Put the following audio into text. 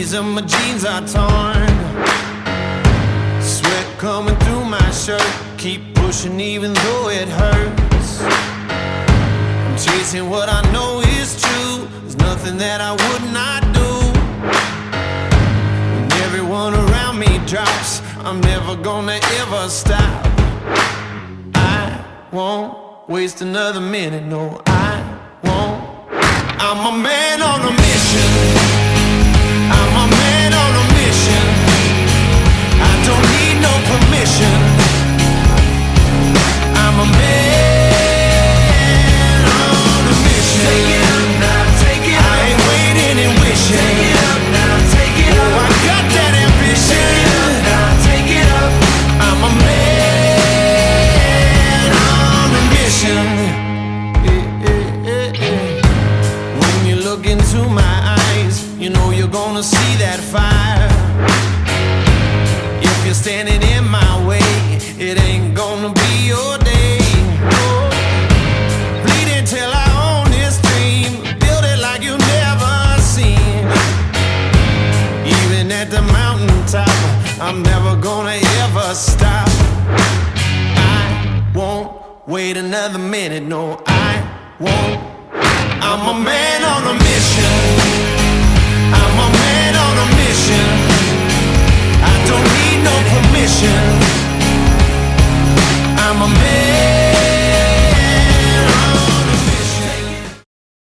reason my jeans are torn. Sweat coming through my shirt. Keep pushing even though it hurts. I'm chasing what I know is true. There's nothing that I would not do. When everyone around me drops, I'm never gonna ever stop. I won't waste another minute, no, I won't. I'm a man on a mission. I'm a man on a mission. I don't need no permission. I'm a man on a mission. Take it up now, take it up. I ain't waiting and wishing. Take it up now, take it up. Oh, I got that ambition. Take it up now, take it up. I'm a man on a mission. When you look into my eyes, you know you're gonna see that fire. If you're standing in my way, it ain't gonna be your day. Bleeding till I own this dream. Build it like you've never seen. Even at the mountaintop, I'm never gonna ever stop. I won't wait another minute, no, I won't. I'm a man